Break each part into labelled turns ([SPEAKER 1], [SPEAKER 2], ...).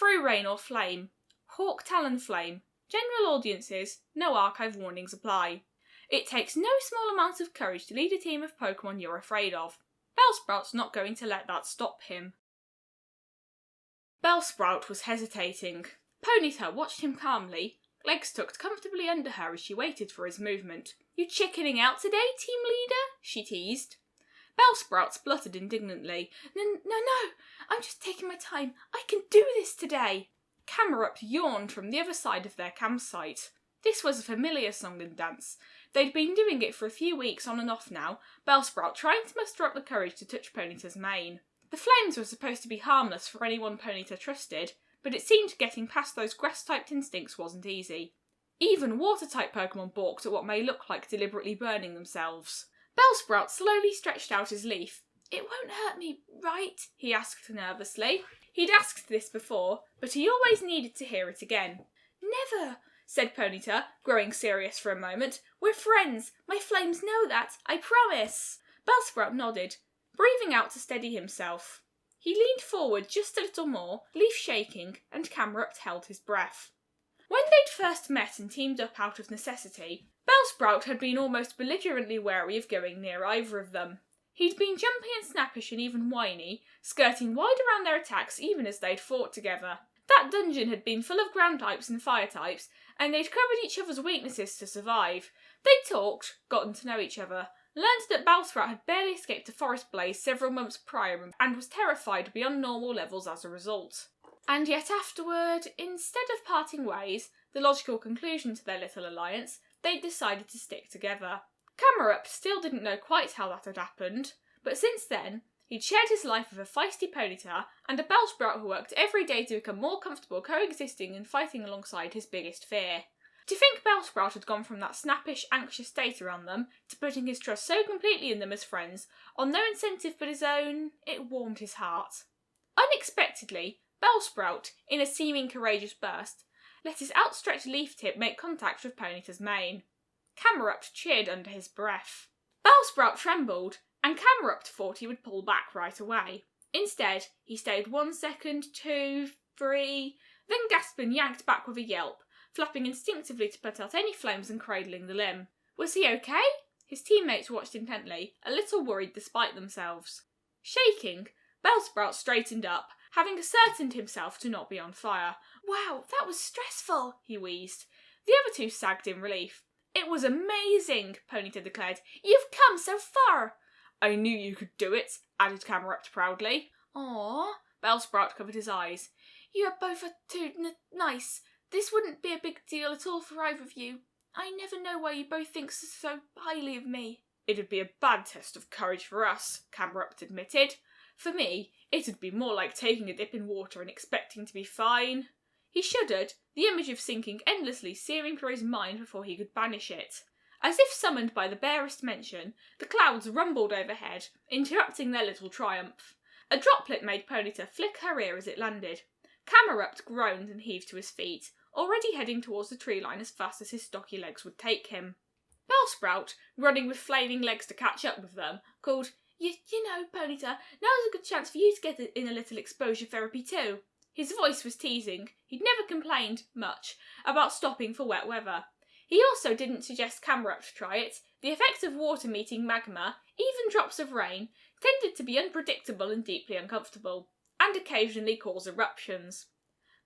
[SPEAKER 1] Through rain or flame. HawkTalonflame. General audiences, no archive warnings apply. It takes no small amount of courage to lead a team of Pokémon you're afraid of. Bellsprout's not going to let that stop him. Bellsprout was hesitating. Ponyta watched him calmly, legs tucked comfortably under her as she waited for his movement. You chickening out today, team leader? She teased. Bellsprout spluttered indignantly. No, I'm just taking my time. I can do this today. Camerupt yawned from the other side of their campsite. This was a familiar song and dance. They'd been doing it for a few weeks on and off now, Bellsprout trying to muster up the courage to touch Ponyta's mane. The flames were supposed to be harmless for anyone Ponyta trusted, but it seemed getting past those grass-typed instincts wasn't easy. Even water-type Pokemon balked at what may look like deliberately burning themselves. Bellsprout slowly stretched out his leaf. It won't hurt me, right? He asked nervously. He'd asked this before, but he always needed to hear it again. Never, said Ponyta, growing serious for a moment. We're friends. My flames know that, I promise. Bellsprout nodded, breathing out to steady himself. He leaned forward just a little more, leaf shaking, and Camerupt held his breath. When they'd first met and teamed up out of necessity, Bellsprout had been almost belligerently wary of going near either of them. He'd been jumpy and snappish and even whiny, skirting wide around their attacks even as they'd fought together. That dungeon had been full of ground types and fire types, and they'd covered each other's weaknesses to survive. They'd talked, gotten to know each other, learned that Bellsprout had barely escaped a forest blaze several months prior and was terrified beyond normal levels as a result. And yet afterward, instead of parting ways, the logical conclusion to their little alliance, they'd decided to stick together. Camerupt still didn't know quite how that had happened, but since then, he'd shared his life with a feisty Ponyta and a Bellsprout who worked every day to become more comfortable coexisting and fighting alongside his biggest fear. To think Bellsprout had gone from that snappish, anxious state around them to putting his trust so completely in them as friends, on no incentive but his own, it warmed his heart. Unexpectedly, Bellsprout, in a seeming courageous burst, let his outstretched leaf tip make contact with Ponyta's mane. Camerupt cheered under his breath. Bellsprout trembled, and Camerupt thought he would pull back right away. Instead, he stayed 1 second, 2, 3, then gasped and yanked back with a yelp, flapping instinctively to put out any flames and cradling the limb. Was he okay? His teammates watched intently, a little worried despite themselves. Shaking, Bellsprout straightened up, having ascertained himself to not be on fire. Wow, that was stressful, he wheezed. The other two sagged in relief. It was amazing, Ponyta declared. You've come so far. I knew you could do it, added Camerupt proudly. Aw, Bellsprout covered his eyes. You are both too nice. This wouldn't be a big deal at all for either of you. I never know why you both think so highly of me. It'd be a bad test of courage for us, Camerupt admitted. For me, it'd be more like taking a dip in water and expecting to be fine. He shuddered, the image of sinking endlessly searing through his mind before he could banish it. As if summoned by the barest mention, the clouds rumbled overhead, interrupting their little triumph. A droplet made Ponyta flick her ear as it landed. Camerupt groaned and heaved to his feet, already heading towards the tree line as fast as his stocky legs would take him. Bellsprout, running with flaming legs to catch up with them, called, You know, Ponyta, now's a good chance for you to get in a little exposure therapy too. His voice was teasing. He'd never complained, much, about stopping for wet weather. He also didn't suggest Camerupt try it. The effect of water meeting magma, even drops of rain, tended to be unpredictable and deeply uncomfortable, and occasionally cause eruptions.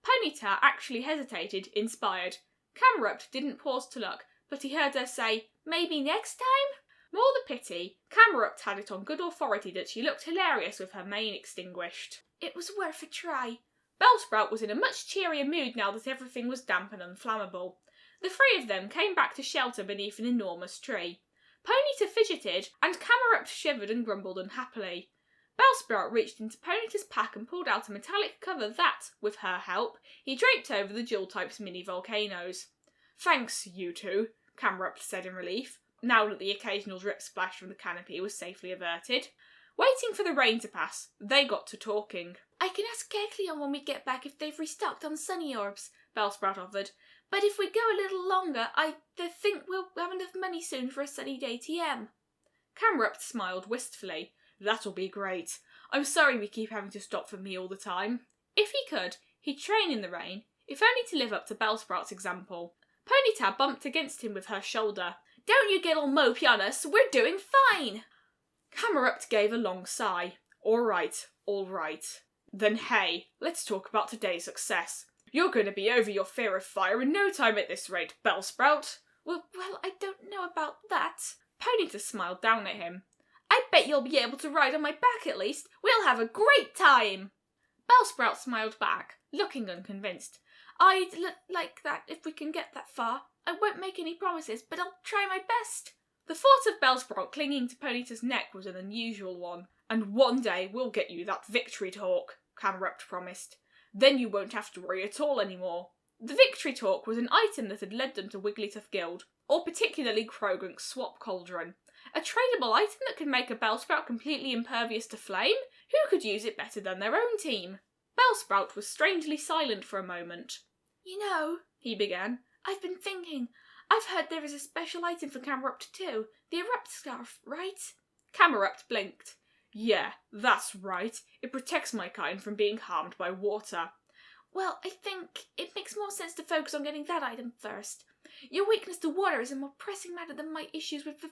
[SPEAKER 1] Ponyta actually hesitated, inspired. Camerupt didn't pause to look, but he heard her say, Maybe next time? More the pity, Camerupt had it on good authority that she looked hilarious with her mane extinguished. It was worth a try. Bellsprout was in a much cheerier mood now that everything was damp and unflammable. The three of them came back to shelter beneath an enormous tree. Ponyta fidgeted, and Camerupt shivered and grumbled unhappily. Bellsprout reached into Ponyta's pack and pulled out a metallic cover that, with her help, he draped over the Dual-type's mini-volcanoes. Thanks, you two, Camerupt said in relief, now that the occasional drip splash from the canopy was safely averted. Waiting for the rain to pass, they got to talking. I can ask Kecleon when we get back if they've restocked on Sunny Orbs, Bellsprout offered. But if we go a little longer, I think we'll have enough money soon for a sunny day TM. Camerupt smiled wistfully. That'll be great. I'm sorry we keep having to stop for me all the time. If he could, He'd train in the rain, if only to live up to Bellsprout's example. Ponyta bumped against him with her shoulder. "Don't you get all mopey on us, we're doing fine!" Camerupt gave a long sigh. All right. Then hey, let's talk about today's success. You're going to be over your fear of fire in no time at this rate, Bellsprout. Well, I don't know about that. Ponyta smiled down at him. "I bet you'll be able to ride on my back at least. We'll have a great time!" Bellsprout smiled back, looking unconvinced. "I'd like that if we can get that far. I won't make any promises, but I'll try my best." The thought of Bellsprout clinging to Ponyta's neck was an unusual one. "And one day we'll get you that victory talk," Camerupt promised. "Then you won't have to worry at all anymore." The victory talk was an item that had led them to Wigglytuff Guild, or particularly Krogunk's Swap Cauldron. A tradable item that could make a Bellsprout completely impervious to flame? Who could use it better than their own team? Bellsprout was strangely silent for a moment.
[SPEAKER 2] "You know," he began, "I've been thinking. I've heard there is a special item for Camerupt too. The Erupt Scarf, right?"
[SPEAKER 1] Camerupt blinked. "Yeah, that's right. It protects my kind from being harmed by water."
[SPEAKER 2] "Well, I think it makes more sense to focus on getting that item first. Your weakness to water is a more pressing matter than my issues with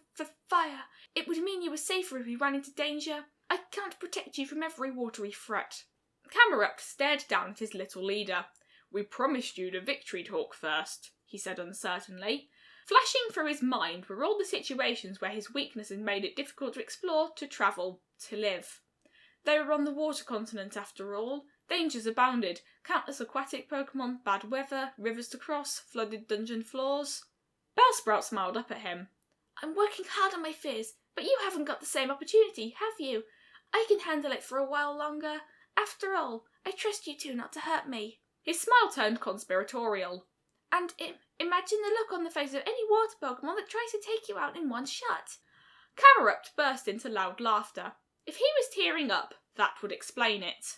[SPEAKER 2] fire. It would mean you were safer if we ran into danger. I can't protect you from every watery threat."
[SPEAKER 1] Camerupt stared down at his little leader. "We promised you the victory talk first," he said uncertainly. Flashing through his mind were all the situations where his weakness had made it difficult to explore, to travel, to live. They were on the water continent after all. Dangers abounded. Countless aquatic Pokémon, bad weather, rivers to cross, flooded dungeon floors. Bellsprout smiled up at him.
[SPEAKER 2] "I'm working hard on my fears, but you haven't got the same opportunity, have you? I can handle it for a while longer. After all, I trust you two not to hurt me."
[SPEAKER 1] His smile turned conspiratorial.
[SPEAKER 2] "And imagine the look on the face of any water Pokémon that tries to take you out in one shot."
[SPEAKER 1] Camerupt burst into loud laughter. If he was tearing up, that would explain it.